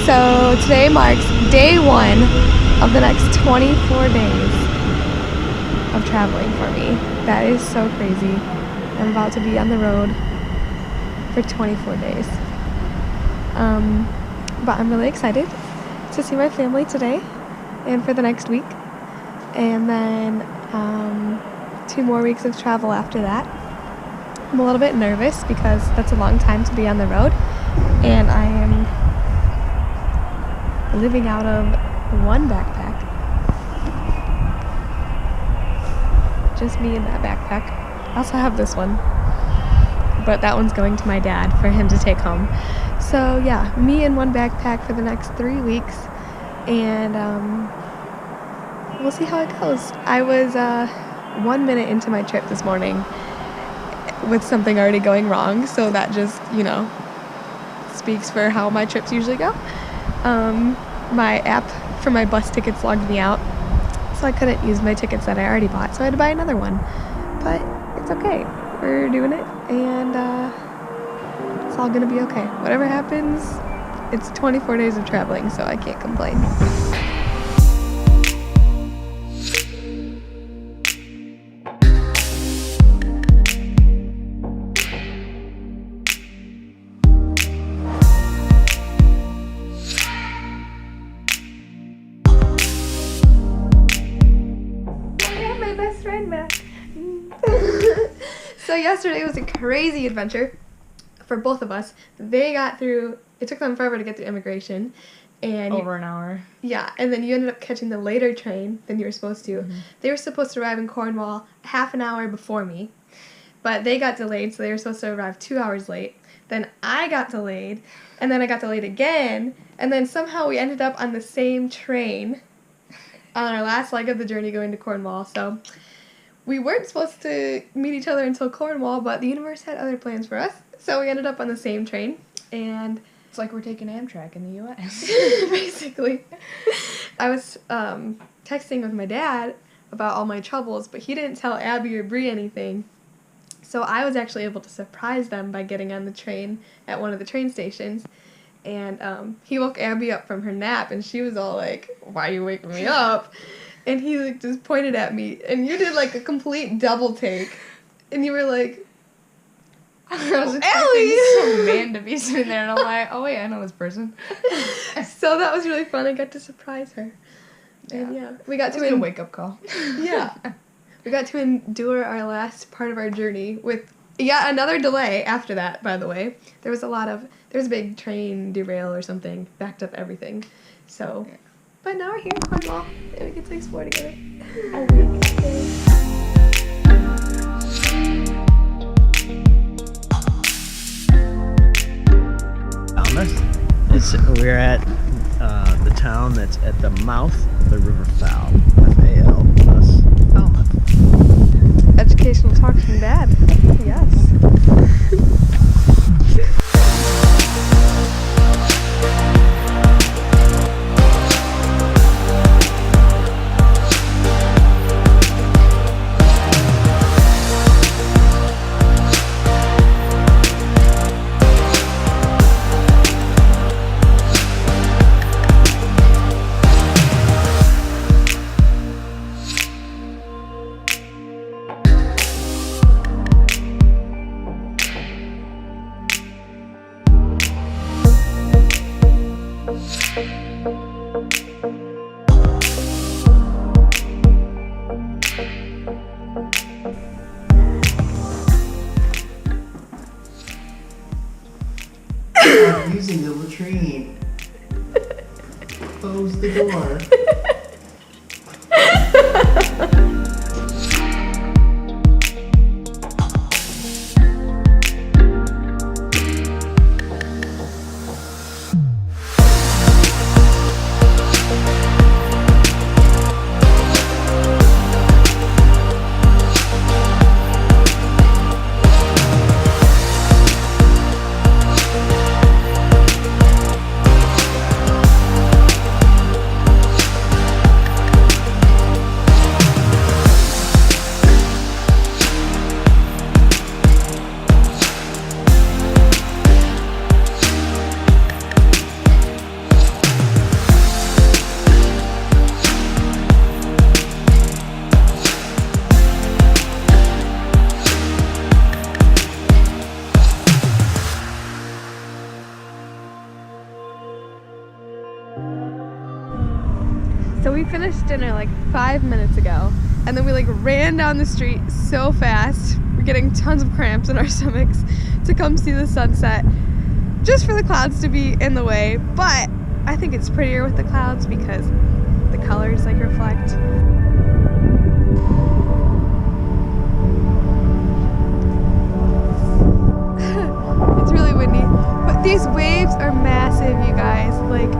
So today marks day 1 of the next 24 days of traveling for me. That is so crazy. I'm about to be on the road for 24 days. But I'm really excited to see my family today and for the next week. And then 2 more weeks of travel after that. I'm a little bit nervous because that's a long time to be on the road. And I am living out of one backpack. Just me in that backpack. I also have this one, but that one's going to my dad for him to take home. So yeah, me in one backpack for the next 3 weeks, and we'll see how it goes. I was 1 minute into my trip this morning with something already going wrong, so that just, speaks for how my trips usually go. My app for my bus tickets logged me out, so I couldn't use my tickets that I already bought, so I had to buy another one. But it's okay. We're doing it, and it's all gonna be okay. Whatever happens, it's 24 days of traveling, so I can't complain. So yesterday was a crazy adventure for both of us. They got through, it took them forever to get through immigration. And over an hour. Yeah, and then you ended up catching the later train than you were supposed to. Mm-hmm. They were supposed to arrive in Cornwall half an hour before me, but they got delayed, so they were supposed to arrive 2 hours late. Then I got delayed, and then I got delayed again, and then somehow we ended up on the same train on our last leg of the journey going to Cornwall, so we weren't supposed to meet each other until Cornwall, but the universe had other plans for us. So we ended up on the same train, and it's like we're taking Amtrak in the U.S. Basically. I was texting with my dad about all my troubles, but he didn't tell Abby or Bree anything. So I was actually able to surprise them by getting on the train at one of the train stations. And he woke Abby up from her nap, and she was all like, "Why are you waking me up?" And he just pointed at me, and you did a complete double take, and you were like, I was expecting some man to be sitting there, and I'm like, oh wait, I know this person. So that was really fun. I got to surprise her. And we got to a wake up call. Yeah. We got to endure our last part of our journey with another delay after that, by the way. There was a big train derail or something, backed up everything. So, but now we're here in Cornwall, and we get to explore together. We're at the town that's at the mouth of the River Fowl. F-A-L plus Falmouth. Educational talks from Dad. Yes. Using the latrine. Close the door. So we finished dinner like 5 minutes ago, and then we like ran down the street so fast. We're getting tons of cramps in our stomachs to come see the sunset, just for the clouds to be in the way. But I think it's prettier with the clouds because the colors like reflect. It's really windy, but these waves are massive, you guys. Like,